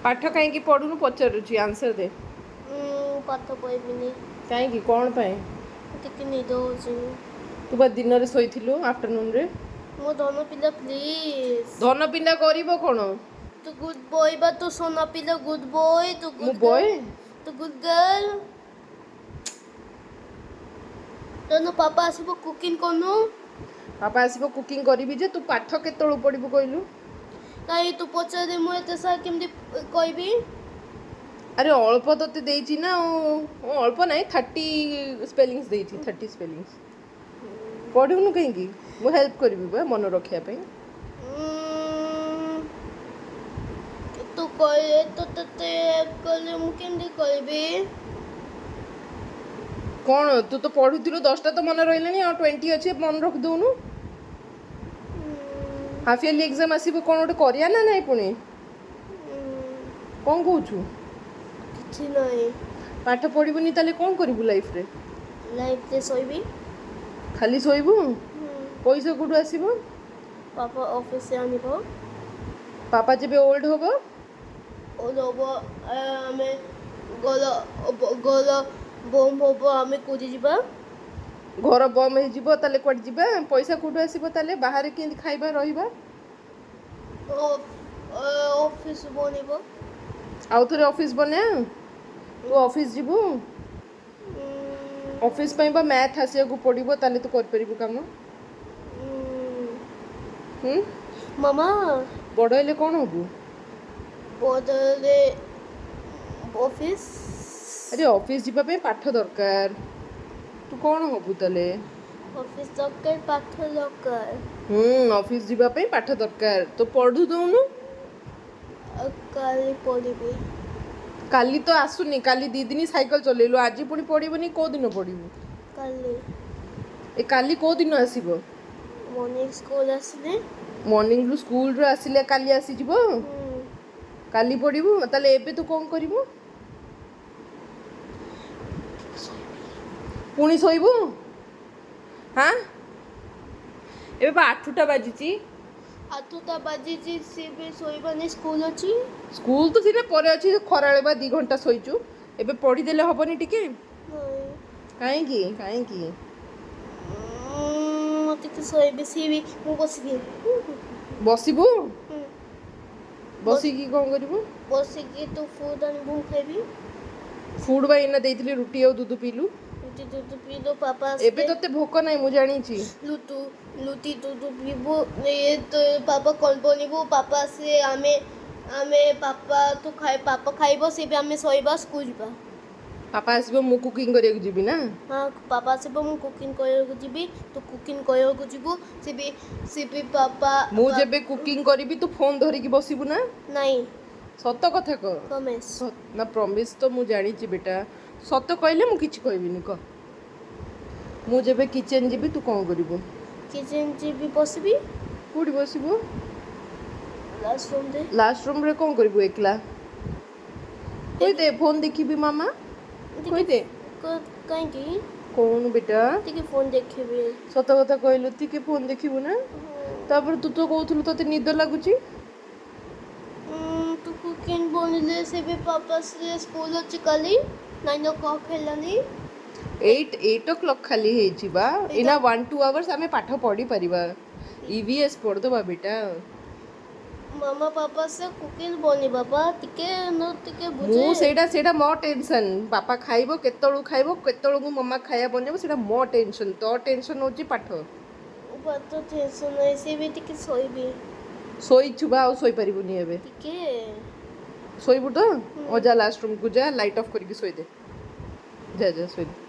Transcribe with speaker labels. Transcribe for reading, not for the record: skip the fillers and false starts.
Speaker 1: पाठ कहीं पढ़ुनु पचारुची आंसर दे।
Speaker 2: पाठ पढ़िबिनी
Speaker 1: कहीं कौन पाए
Speaker 2: टिके निद होची।
Speaker 1: तू बा दिन रे सोइथिलु आफ्टरनून रे।
Speaker 2: मो धन पिला प्लीज
Speaker 1: धन पिंडा करिवो कोन
Speaker 2: तू गुड बॉय बा तू सोना पिला गुड बॉय तू
Speaker 1: मु
Speaker 2: गुड
Speaker 1: बॉय
Speaker 2: तू गुड गर्ल तनो पापा आसीबो कुकिंग कोनु
Speaker 1: पापा आसीबो कुकिंग करिवि जे तू पाठ केतळु पढिबो कइलु
Speaker 2: काई तू पचारे मु एते सा केमदी कहबी।
Speaker 1: अरे अल्प तते देइची ना अल्प नहीं 30 स्पेलिंग्स देइची 30 स्पेलिंग्स पढुनु कहीं मु हेल्प करिवि बा मन रखिया पे
Speaker 2: तू कहे तो तते कले मु केमदी कहबी।
Speaker 1: कौन तू तो पढ़ुथिलु 10टा तो मन रहिलानी आ 20 अछि मन रख दोनु हाफ इयरली एग्जाम आसीबो कोन ओटे करिया ना नाही पुणी कोन कहूछु
Speaker 2: किछि नाही
Speaker 1: पाठ पढ़िबुनी ताले कोन करिवु लाइफ रे
Speaker 2: सोइबी
Speaker 1: खाली सोइबु पैसा कुडू आसीबो
Speaker 2: पापा ऑफिस से आनिबो
Speaker 1: पापा जेबे ओल्ड होबो
Speaker 2: आमे गला बम होबो आमे कोदी जिबा
Speaker 1: घर बम हे जिवो ताले कोड जिबा पैसा कुडू आसीबो ताले बाहर केंदी खाइबा रहिबा
Speaker 2: ऑफिस बनिबो
Speaker 1: आउ थरे ऑफिस बने तू ऑफिस जिबु ऑफिस पई बा मैथ आसिया को पडिबो ताले तू कर परिबो काम
Speaker 2: मामा
Speaker 1: बडले कोन होबु
Speaker 2: बडले ऑफिस
Speaker 1: अरे ऑफिस जीवा पे पाठ दरकार तू कौन होबु तले
Speaker 2: ऑफिस दरकार पाठ दरकार
Speaker 1: ऑफिस जीवा पे पाठ दरकार तो पढु दोनु
Speaker 2: काली पढिबी
Speaker 1: काली तो आसुनी काली दी दिन साइकिल चलेलु आज पुणी पढिबनी को दिन पढिबु
Speaker 2: काली
Speaker 1: ए काली को दिन आसीबो
Speaker 2: मॉर्निंग स्कूल आसीले
Speaker 1: मॉर्निंग रु स्कूल रु आसीले काली आसी जिवो काली पढिबु ताले एबे तू कोन करिवु पुणी सोइबु हाँ एबे बा 8टा बाजिची
Speaker 2: 8टा बाजिची सेबे सोइबानी स्कूल अछि
Speaker 1: स्कूल तो सिना परे अछि खराळे बा 2 घंटा सोइचु एबे पढि देले हबनी टिके काहे की
Speaker 2: मते के सोइबे सेबे मु बसिबी
Speaker 1: बसिबु बसी की कोन करिबु
Speaker 2: बसी की तो फूड अनबु खाइबी
Speaker 1: फूड बा इना देइथिले रुटी और दूध पीलु
Speaker 2: दूध पीलो पापा
Speaker 1: एबे तते भोक नाही मु जानी छी
Speaker 2: लुटी दूध पीबो ये तो पापा कॉल बनिबो पापा से आमे पापा तो खाइ पापा खाइबो से भी आमे सोइबा स्कूल बा
Speaker 1: पापा आसीबो मु कुकिंग करिया जिबी ना
Speaker 2: हां पापा आसीबो मु कुकिंग करिया जिबी तो कुकिंग करिया जिबो से भी पापा
Speaker 1: मु जेबे कुकिंग करिबी तू फोन धरि की बसिबु ना
Speaker 2: नहीं
Speaker 1: सत कथा को
Speaker 2: प्रॉमिस
Speaker 1: ना प्रॉमिस तो मु जानी छी बेटा सत कहले मु किछि कहबिनी क मु जेबे किचन जिबी तू कोन करिबो
Speaker 2: किचन जिबी बसबी
Speaker 1: कोडी बसिबो
Speaker 2: लास्ट रूम
Speaker 1: रे कोन करिबो एकला कोई दे फोन देखिबी मामा कोई दे
Speaker 2: काहे की
Speaker 1: कोन बेटा
Speaker 2: तिके फोन देखिबी
Speaker 1: सत कथा कहलु तिके फोन देखिबु ना तापर तू तो कहथुलु तते निद लागुची
Speaker 2: तू कुकिंग बनिले से भी पापा से स्कूल अछि काली 9 o'clock हेलानी
Speaker 1: 8 o'clock खाली हे जिबा इना 1-2 आवर्स हमें पाठ पढ़ी परिबा ईवीएस पढ़ दो बेटा
Speaker 2: मामा पापा से कुकिंग बनी बाबा तिके न तिके बुझे
Speaker 1: मु सेडा मो टेंशन पापा खाइबो केतळु को मम्मा खाया बनेबो सेडा मो टेंशन तो टेंशन होची पाठ
Speaker 2: बात तो टेंशन नै से भी तिके सोइबी
Speaker 1: सोई छुबा और सोई परिबुनी एबे
Speaker 2: तिके
Speaker 1: सोइबु तो ओ जा लास्ट रूम को जा लाइट ऑफ करके सोई दे जा सोई दे।